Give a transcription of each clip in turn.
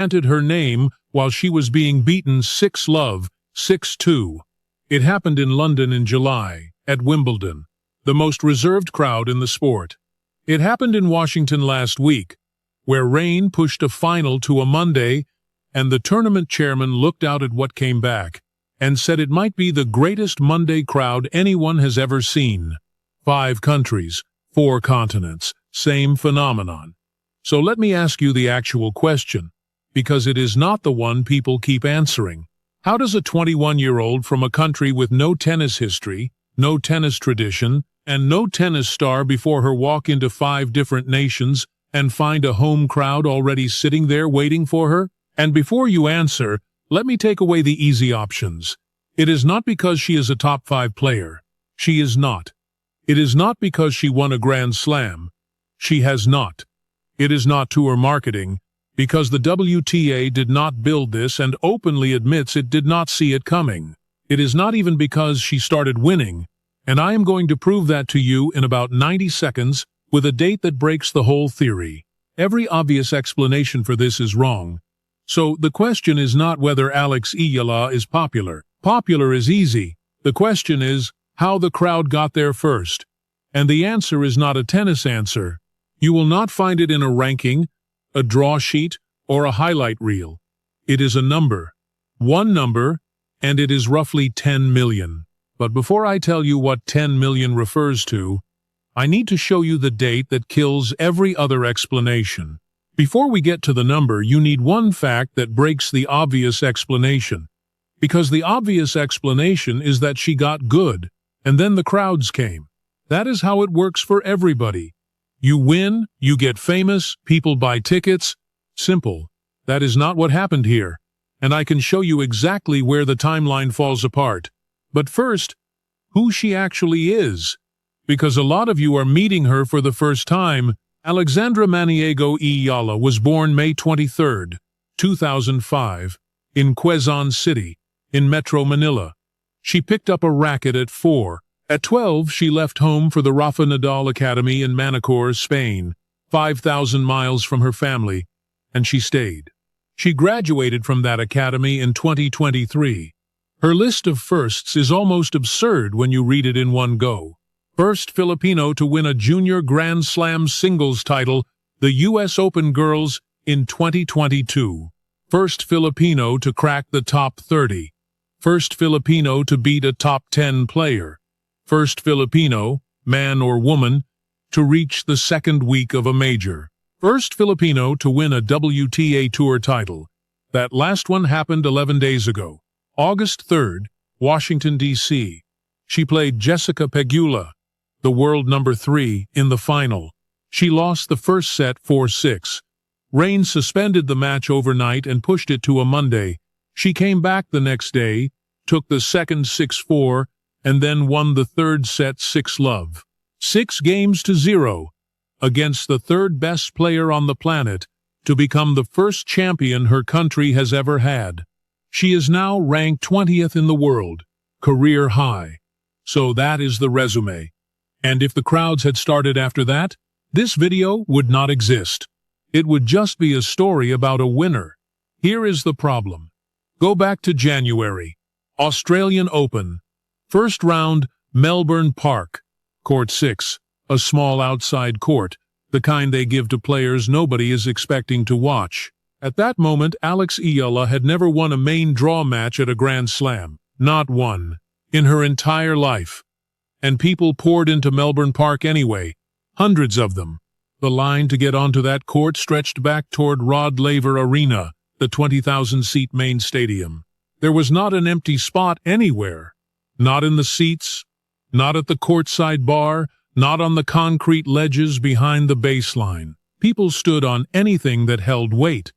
chanted her name while she was being beaten 6-love, 6-2. It happened in London in July, at Wimbledon, the most reserved crowd in the sport. It happened in Washington last week, where rain pushed a final to a Monday, and the tournament chairman looked out at what came back and said it might be the greatest Monday crowd anyone has ever seen. 5 countries, 4 continents, same phenomenon. So let me ask you the actual question, because it is not the one people keep answering. How does a 21-year-old from a country with no tennis history, no tennis tradition, and no tennis star before her walk into 5 different nations and find a home crowd already sitting there waiting for her? And before you answer, let me take away the easy options. It is not because she is a top 5 player. She is not. It is not because she won a Grand Slam. She has not. It is not tour marketing, because the WTA did not build this and openly admits it did not see it coming. It is not even because she started winning, and I am going to prove that to you in about 90 seconds with a date that breaks the whole theory. Every obvious explanation for this is wrong. So the question is not whether Alex Eala is popular. Popular is easy. The question is how the crowd got there first. And the answer is not a tennis answer. You will not find it in a ranking, a draw sheet, or a highlight reel. It is a number. One number, and it is roughly 10 million. But before I tell you what 10 million refers to, I need to show you the date that kills every other explanation. Before we get to the number, you need one fact that breaks the obvious explanation. Because the obvious explanation is that she got good, and then the crowds came. That is how it works for everybody. You win, you get famous, people buy tickets. Simple. That is not what happened here. And I can show you exactly where the timeline falls apart. But first, who she actually is. Because a lot of you are meeting her for the first time. Alexandra Maniego Eala was born May 23, 2005, in Quezon City, in Metro Manila. She picked up a racket at 4. At 12, she left home for the Rafa Nadal Academy in Manacor, Spain, 5,000 miles from her family, and she stayed. She graduated from that academy in 2023. Her list of firsts is almost absurd when you read it in one go. First Filipino to win a junior Grand Slam singles title, the U.S. Open Girls, in 2022. First Filipino to crack the top 30. First Filipino to beat a top 10 player. First Filipino, man or woman, to reach the second week of a major. First Filipino to win a WTA Tour title. That last one happened 11 days ago. August 3rd, Washington, D.C. She played Jessica Pegula, the world number 3, in the final. She lost the first set 4-6. Rain suspended the match overnight and pushed it to a Monday. She came back the next day, took the second 6-4, and then won the third set 6-love. 6-0, against the third best player on the planet, to become the first champion her country has ever had. She is now ranked 20th in the world, career high. So that is the resume. And if the crowds had started after that, this video would not exist. It would just be a story about a winner. Here is the problem. Go back to January. Australian Open. First round, Melbourne Park. Court 6. A small outside court, the kind they give to players nobody is expecting to watch. At that moment, Alex Eala had never won a main draw match at a Grand Slam. Not one. In her entire life. And people poured into Melbourne Park anyway. Hundreds of them. The line to get onto that court stretched back toward Rod Laver Arena, the 20,000-seat main stadium. There was not an empty spot anywhere. Not in the seats, not at the courtside bar, not on the concrete ledges behind the baseline. People stood on anything that held weight.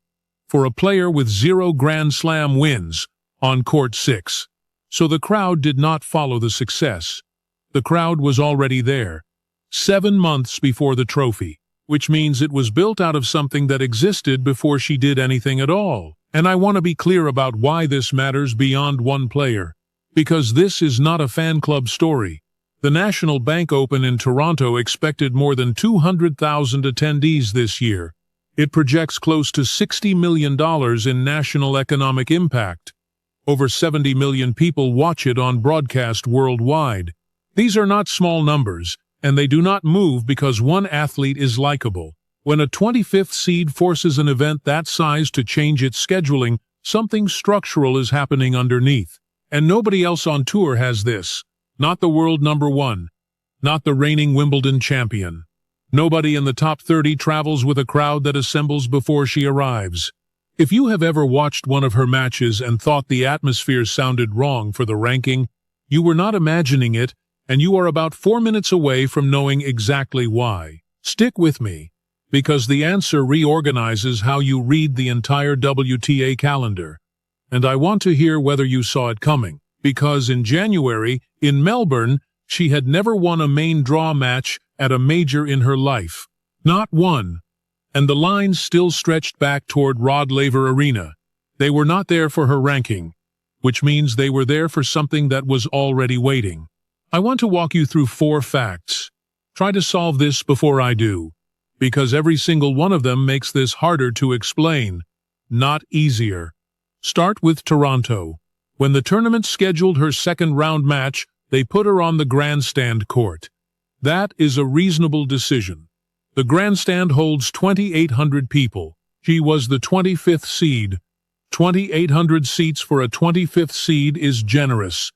For a player with 0 Grand Slam wins, on Court 6. So the crowd did not follow the success. The crowd was already there, 7 months before the trophy, which means it was built out of something that existed before she did anything at all. And I want to be clear about why this matters beyond one player. Because this is not a fan club story. The National Bank Open in Toronto expected more than 200,000 attendees this year. It projects close to $60 million in national economic impact. Over 70 million people watch it on broadcast worldwide. These are not small numbers, and they do not move because one athlete is likable. When a 25th seed forces an event that size to change its scheduling, something structural is happening underneath. And nobody else on tour has this. Not the world number one. Not the reigning Wimbledon champion. Nobody in the top 30 travels with a crowd that assembles before she arrives. If you have ever watched one of her matches and thought the atmosphere sounded wrong for the ranking, you were not imagining it, and you are about 4 minutes away from knowing exactly why. Stick with me, because the answer reorganizes how you read the entire WTA calendar. And I want to hear whether you saw it coming, because in January, in Melbourne, she had never won a main draw match at a major in her life. Not one. And the lines still stretched back toward Rod Laver Arena. They were not there for her ranking, which means they were there for something that was already waiting. I want to walk you through 4 facts. Try to solve this before I do, because every single one of them makes this harder to explain, not easier. Start with Toronto. When the tournament scheduled her second round match, they put her on the grandstand court. That is a reasonable decision. The grandstand holds 2,800 people. She was the 25th seed. 2,800 seats for a 25th seed is generous.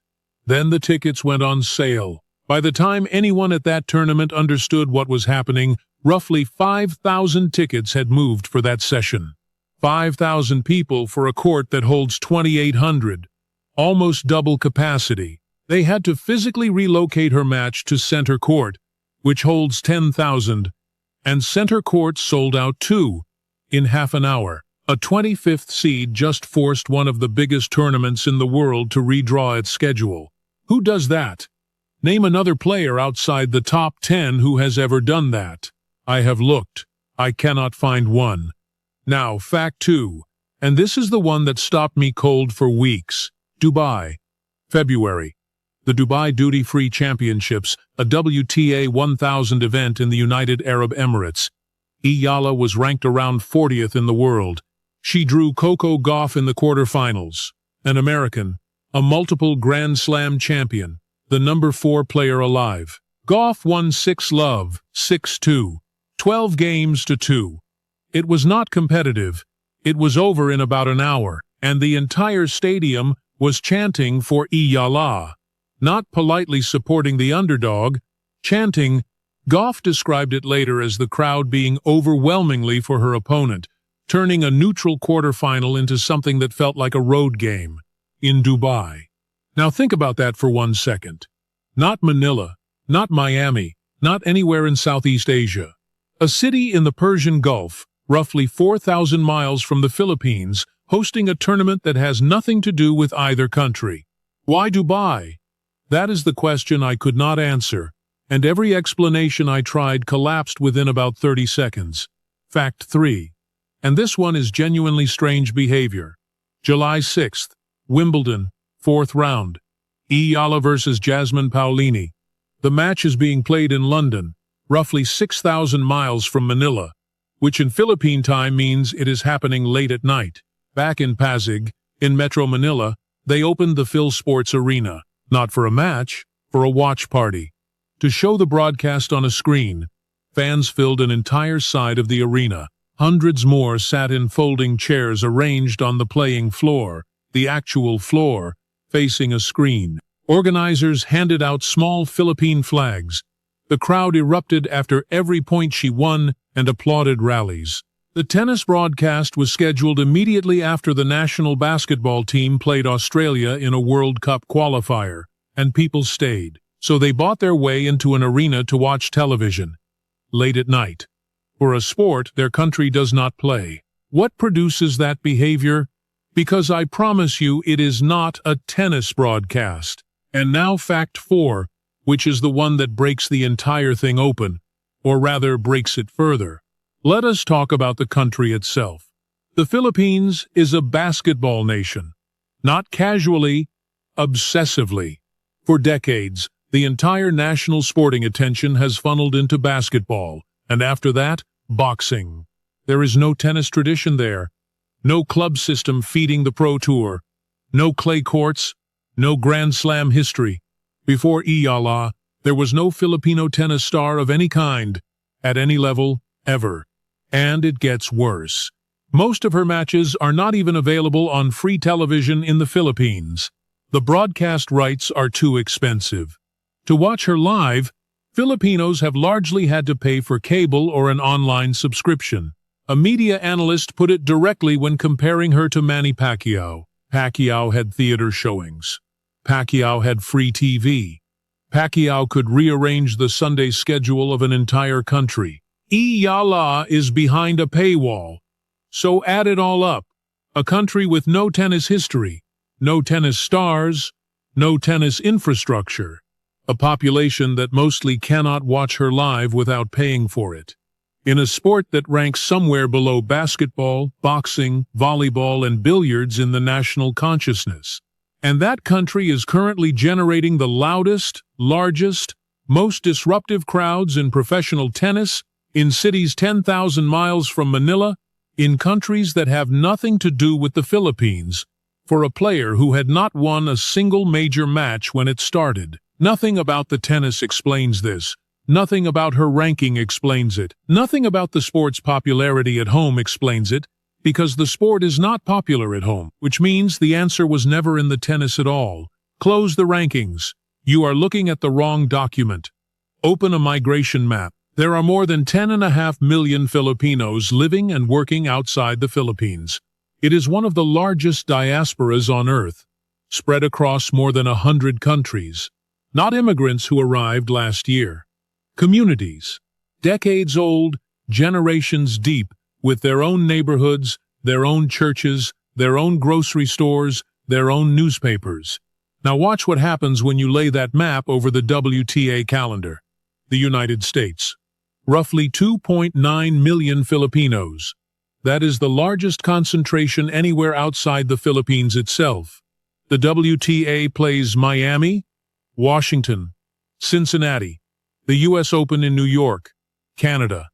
Then the tickets went on sale. By the time anyone at that tournament understood what was happening, roughly 5,000 tickets had moved for that session. 5,000 people for a court that holds 2,800. Almost double capacity. They had to physically relocate her match to center court, which holds 10,000. And center court sold out too, in half an hour. A 25th seed just forced one of the biggest tournaments in the world to redraw its schedule. Who does that? Name another player outside the top 10 who has ever done that. I have looked. I cannot find one. Now, fact 2, and this is the one that stopped me cold for weeks. Dubai. February. The Dubai Duty-Free Championships, a WTA 1000 event in the United Arab Emirates. Eala was ranked around 40th in the world. She drew Coco Gauff in the quarterfinals. An American, a multiple Grand Slam champion, the number 4 player alive. Gauff won 6-love, 6-2, 12 games to 2. It was not competitive. It was over in about an hour, and the entire stadium was chanting for Eala. Not politely supporting the underdog, chanting. Gauff described it later as the crowd being overwhelmingly for her opponent, turning a neutral quarterfinal into something that felt like a road game in Dubai. Now think about that for 1 second. Not Manila, not Miami, not anywhere in Southeast Asia. A city in the Persian Gulf, roughly 4,000 miles from the Philippines, hosting a tournament that has nothing to do with either country. Why Dubai? That is the question I could not answer, and every explanation I tried collapsed within about 30 seconds. Fact 3. And this one is genuinely strange behavior. July 6th, Wimbledon, 4th round. Eala versus Jasmine Paolini. The match is being played in London, roughly 6,000 miles from Manila, which in Philippine time means it is happening late at night. Back in Pasig, in Metro Manila, they opened the Phil Sports Arena. Not for a match, for a watch party. To show the broadcast on a screen, fans filled an entire side of the arena. Hundreds more sat in folding chairs arranged on the playing floor, the actual floor, facing a screen. Organizers handed out small Philippine flags. The crowd erupted after every point she won and applauded rallies. The tennis broadcast was scheduled immediately after the national basketball team played Australia in a World Cup qualifier, and people stayed. So they bought their way into an arena to watch television. Late at night. For a sport their country does not play. What produces that behavior? Because I promise you it is not a tennis broadcast. And now fact 4, which is the one that breaks the entire thing open, or rather breaks it further. Let us talk about the country itself. The Philippines is a basketball nation. Not casually, obsessively. For decades, the entire national sporting attention has funneled into basketball, and after that, boxing. There is no tennis tradition there, no club system feeding the pro tour, no clay courts, no Grand Slam history. Before Eala, there was no Filipino tennis star of any kind, at any level, ever. And it gets worse. Most of her matches are not even available on free television in the Philippines. The broadcast rights are too expensive. To watch her live, Filipinos have largely had to pay for cable or an online subscription. A media analyst put it directly when comparing her to Manny Pacquiao. Pacquiao had theater showings. Pacquiao had free TV. Pacquiao could rearrange the Sunday schedule of an entire country. Eala is behind a paywall. So add it all up. A country with no tennis history, no tennis stars, no tennis infrastructure. A population that mostly cannot watch her live without paying for it. In a sport that ranks somewhere below basketball, boxing, volleyball, and billiards in the national consciousness. And that country is currently generating the loudest, largest, most disruptive crowds in professional tennis, in cities 10,000 miles from Manila, in countries that have nothing to do with the Philippines, for a player who had not won a single major match when it started. Nothing about the tennis explains this. Nothing about her ranking explains it. Nothing about the sport's popularity at home explains it, because the sport is not popular at home, which means the answer was never in the tennis at all. Close the rankings. You are looking at the wrong document. Open a migration map. There are more than 10.5 million Filipinos living and working outside the Philippines. It is one of the largest diasporas on Earth, spread across more than 100 countries. Not immigrants who arrived last year. Communities, decades old, generations deep, with their own neighborhoods, their own churches, their own grocery stores, their own newspapers. Now watch what happens when you lay that map over the WTA calendar. The United States. Roughly 2.9 million Filipinos. That is the largest concentration anywhere outside the Philippines itself. The WTA plays Miami, Washington, Cincinnati, the U.S. Open in New York, Canada,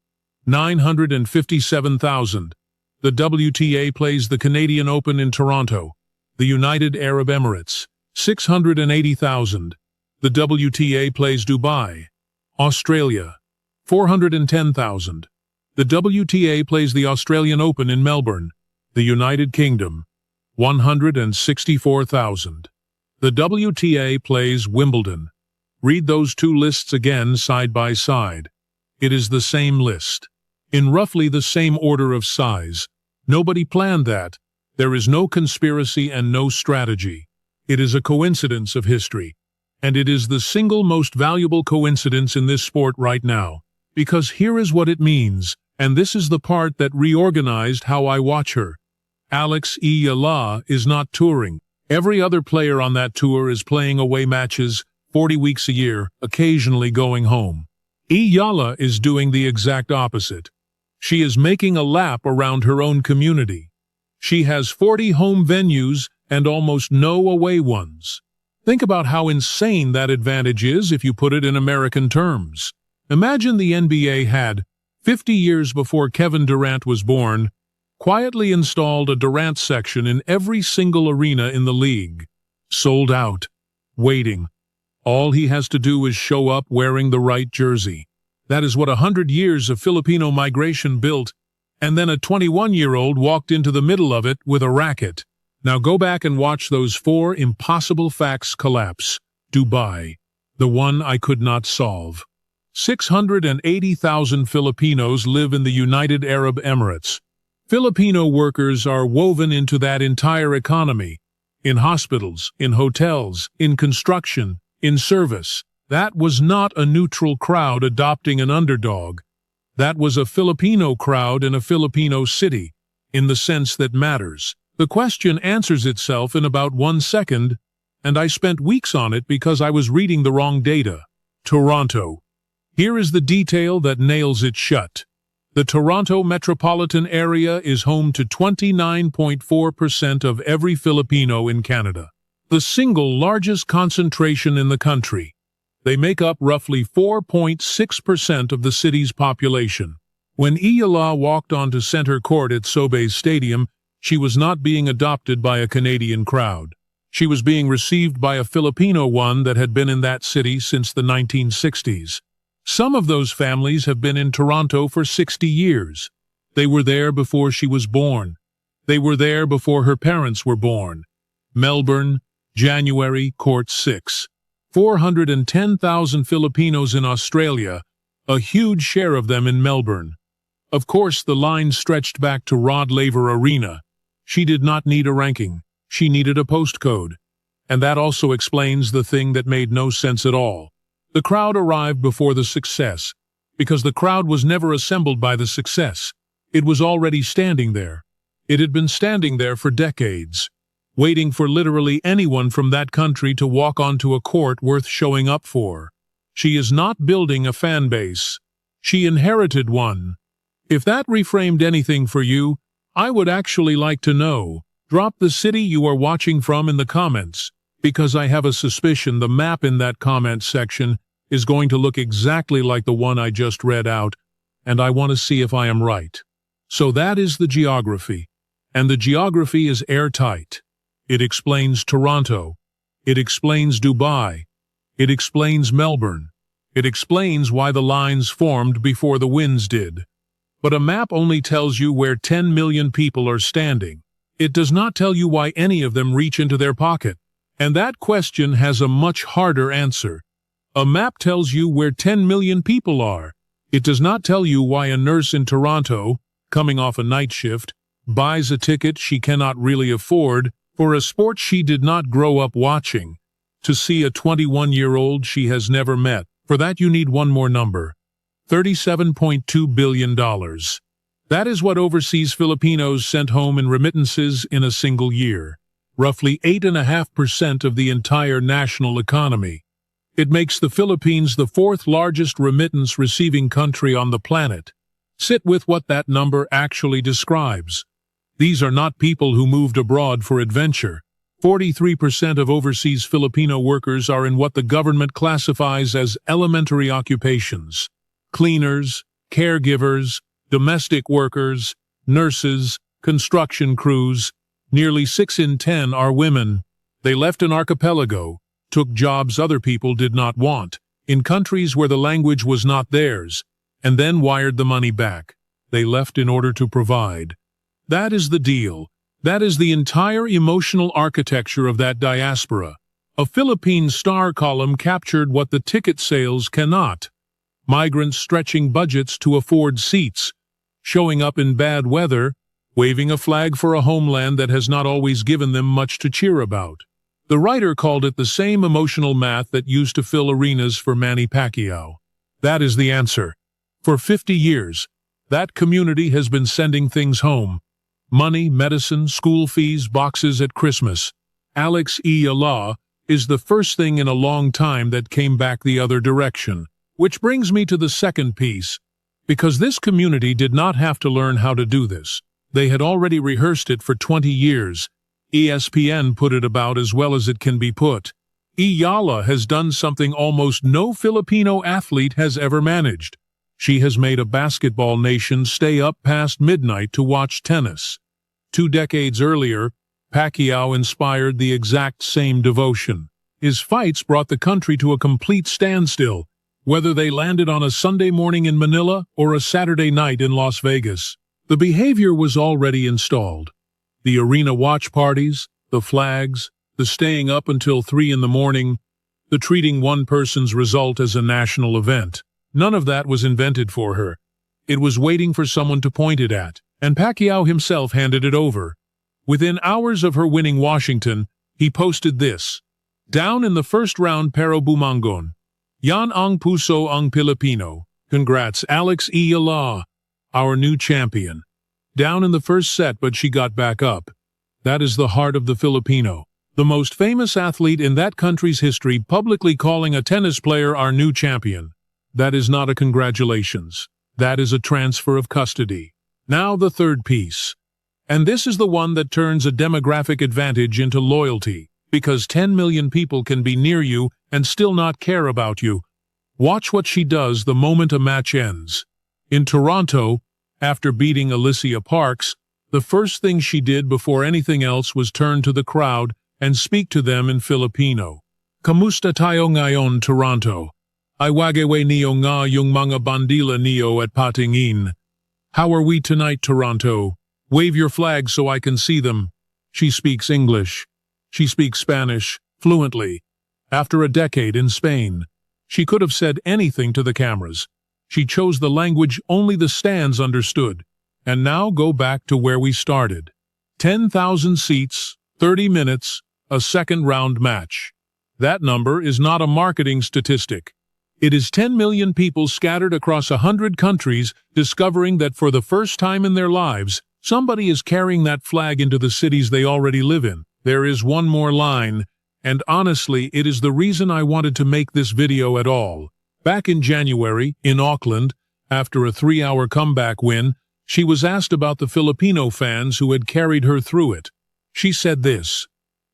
957,000. The WTA plays the Canadian Open in Toronto, the United Arab Emirates, 680,000. The WTA plays Dubai, Australia, 410,000. The WTA plays the Australian Open in Melbourne, the United Kingdom, 164,000. The WTA plays Wimbledon. Read those two lists again side by side. It is the same list, in roughly the same order of size. Nobody planned that. There is no conspiracy and no strategy. It is a coincidence of history. And it is the single most valuable coincidence in this sport right now. Because here is what it means, and this is the part that reorganized how I watch her. Alex Eala is not touring. Every other player on that tour is playing away matches, 40 weeks a year, occasionally going home. Eala is doing the exact opposite. She is making a lap around her own community. She has 40 home venues and almost no away ones. Think about how insane that advantage is if you put it in American terms. Imagine the NBA had, 50 years before Kevin Durant was born, quietly installed a Durant section in every single arena in the league. Sold out. Waiting. All he has to do is show up wearing the right jersey. That is what 100 years of Filipino migration built, and then a 21-year-old walked into the middle of it with a racket. Now go back and watch those 4 impossible facts collapse. Dubai. The one I could not solve. 680,000 Filipinos live in the United Arab Emirates. Filipino workers are woven into that entire economy. In hospitals, in hotels, in construction, in service. That was not a neutral crowd adopting an underdog. That was a Filipino crowd in a Filipino city, in the sense that matters. The question answers itself in about 1 second, and I spent weeks on it because I was reading the wrong data. Toronto. Here is the detail that nails it shut. The Toronto metropolitan area is home to 29.4% of every Filipino in Canada, the single largest concentration in the country. They make up roughly 4.6% of the city's population. When Eala walked onto center court at WTA Stadium, she was not being adopted by a Canadian crowd. She was being received by a Filipino one that had been in that city since the 1960s. Some of those families have been in Toronto for 60 years. They were there before she was born. They were there before her parents were born. Melbourne, January, Court 6. 410,000 Filipinos in Australia, a huge share of them in Melbourne. Of course, the line stretched back to Rod Laver Arena. She did not need a ranking. She needed a postcode. And that also explains the thing that made no sense at all. The crowd arrived before the success, because the crowd was never assembled by the success. It was already standing there. It had been standing there for decades, waiting for literally anyone from that country to walk onto a court worth showing up for. She is not building a fan base. She inherited one. If that reframed anything for you, I would actually like to know. Drop the city you are watching from in the comments, because I have a suspicion the map in that comment section is going to look exactly like the one I just read out, and I want to see if I am right. So that is the geography, and the geography is airtight. It explains Toronto. It explains Dubai. It explains Melbourne. It explains why the lines formed before the winds did. But a map only tells you where 10 million people are standing. It does not tell you why any of them reach into their pocket. And that question has a much harder answer. A map tells you where 10 million people are. It does not tell you why a nurse in Toronto, coming off a night shift, buys a ticket she cannot really afford for a sport she did not grow up watching, to see a 21-year-old she has never met. For that you need one more number. $37.2 billion. That is what overseas Filipinos sent home in remittances in a single year. Roughly 8.5% of the entire national economy. It makes the Philippines the fourth largest remittance-receiving country on the planet. Sit with what that number actually describes. These are not people who moved abroad for adventure. 43% of overseas Filipino workers are in what the government classifies as elementary occupations. Cleaners, caregivers, domestic workers, nurses, construction crews. Nearly 6 in 10 are women. They left an archipelago, took jobs other people did not want, in countries where the language was not theirs, and then wired the money back. They left in order to provide. That is the deal. That is the entire emotional architecture of that diaspora. A Philippine Star column captured what the ticket sales cannot. Migrants stretching budgets to afford seats, showing up in bad weather, waving a flag for a homeland that has not always given them much to cheer about. The writer called it the same emotional math that used to fill arenas for Manny Pacquiao. That is the answer. For 50 years, that community has been sending things home. Money, medicine, school fees, boxes at Christmas. Alex Eala is the first thing in a long time that came back the other direction. Which brings me to the second piece. Because this community did not have to learn how to do this. They had already rehearsed it for 20 years. ESPN put it about as well as it can be put. Eala has done something almost no Filipino athlete has ever managed. She has made a basketball nation stay up past midnight to watch tennis. 2 decades earlier, Pacquiao inspired the exact same devotion. His fights brought the country to a complete standstill, whether they landed on a Sunday morning in Manila or a Saturday night in Las Vegas. The behavior was already installed. The arena watch parties, the flags, the staying up until 3 in the morning, the treating one person's result as a national event. None of that was invented for her. It was waiting for someone to point it at, and Pacquiao himself handed it over. Within hours of her winning Washington, he posted this. Down in the first round pero bumangon. Yan ang puso ang Pilipino. Congrats, Alex Eala, our new champion. Down in the first set, but she got back up. That is the heart of the Filipino. The most famous athlete in that country's history publicly calling a tennis player our new champion. That is not a congratulations. That is a transfer of custody. Now the third piece. And this is the one that turns a demographic advantage into loyalty, because 10 million people can be near you and still not care about you. Watch what she does the moment a match ends. In Toronto, after beating Alicia Parks, the first thing she did before anything else was turn to the crowd and speak to them in Filipino. Kamusta tayo ngayon, Toronto? Ay wagawe niyo nga yung mga bandila niyo at patingin. How are we tonight, Toronto? Wave your flag so I can see them. She speaks English. She speaks Spanish fluently. After a decade in Spain, she could have said anything to the cameras. She chose the language only the stands understood. And now go back to where we started. 10,000 seats, 30 minutes, a second-round match. That number is not a marketing statistic. It is 10 million people scattered across 100 countries discovering that for the first time in their lives, somebody is carrying that flag into the cities they already live in. There is one more line, and honestly, it is the reason I wanted to make this video at all. Back in January, in Auckland, after a 3-hour comeback win, she was asked about the Filipino fans who had carried her through it. She said this: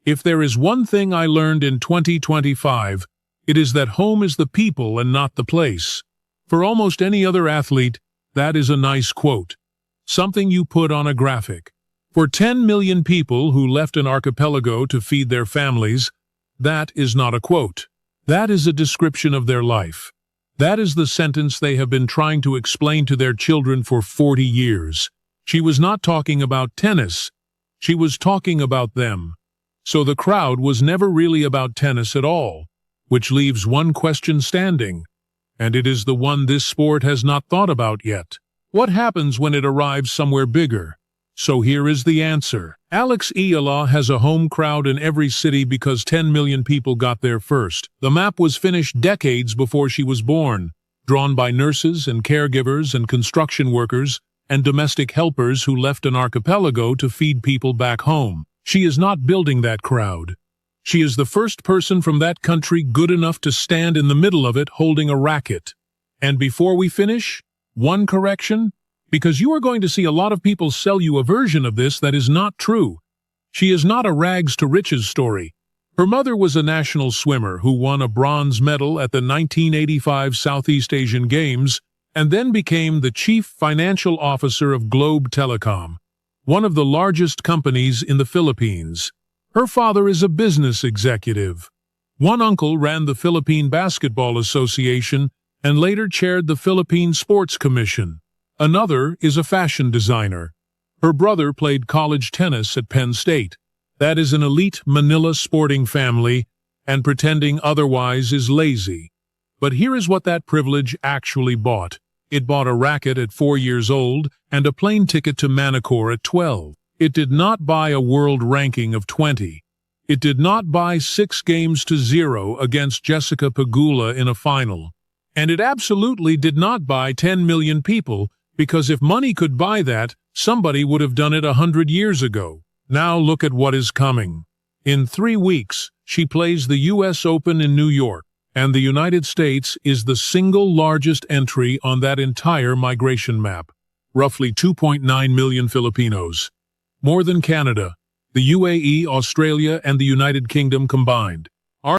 "If there is one thing I learned in 2025, it is that home is the people and not the place." For almost any other athlete, that is a nice quote. Something you put on a graphic. For 10 million people who left an archipelago to feed their families, that is not a quote. That is a description of their life. That is the sentence they have been trying to explain to their children for 40 years. She was not talking about tennis. She was talking about them. So the crowd was never really about tennis at all, which leaves one question standing, and it is the one this sport has not thought about yet. What happens when it arrives somewhere bigger? So here is the answer. Alex Eala has a home crowd in every city because 10 million people got there first. The map was finished decades before she was born, drawn by nurses and caregivers and construction workers and domestic helpers who left an archipelago to feed people back home. She is not building that crowd. She is the first person from that country good enough to stand in the middle of it holding a racket. And before we finish, one correction, because you are going to see a lot of people sell you a version of this that is not true. She is not a rags to riches story. Her mother was a national swimmer who won a bronze medal at the 1985 Southeast Asian Games and then became the chief financial officer of Globe Telecom, one of the largest companies in the Philippines. Her father is a business executive. One uncle ran the Philippine Basketball Association and later chaired the Philippine Sports Commission. Another is a fashion designer. Her brother played college tennis at Penn State. That is an elite Manila sporting family, and pretending otherwise is lazy. But here is what that privilege actually bought. It bought a racket at 4 years old and a plane ticket to Manacor at 12. It did not buy a world ranking of 20. It did not buy 6 games to 0 against Jessica Pegula in a final. And it absolutely did not buy 10 million people, because if money could buy that, somebody would have done it 100 years ago. Now look at what is coming. In 3 weeks, she plays the U.S. Open in New York, and the United States is the single largest entry on that entire migration map. Roughly 2.9 million Filipinos. More than Canada, the UAE, Australia, and the United Kingdom combined.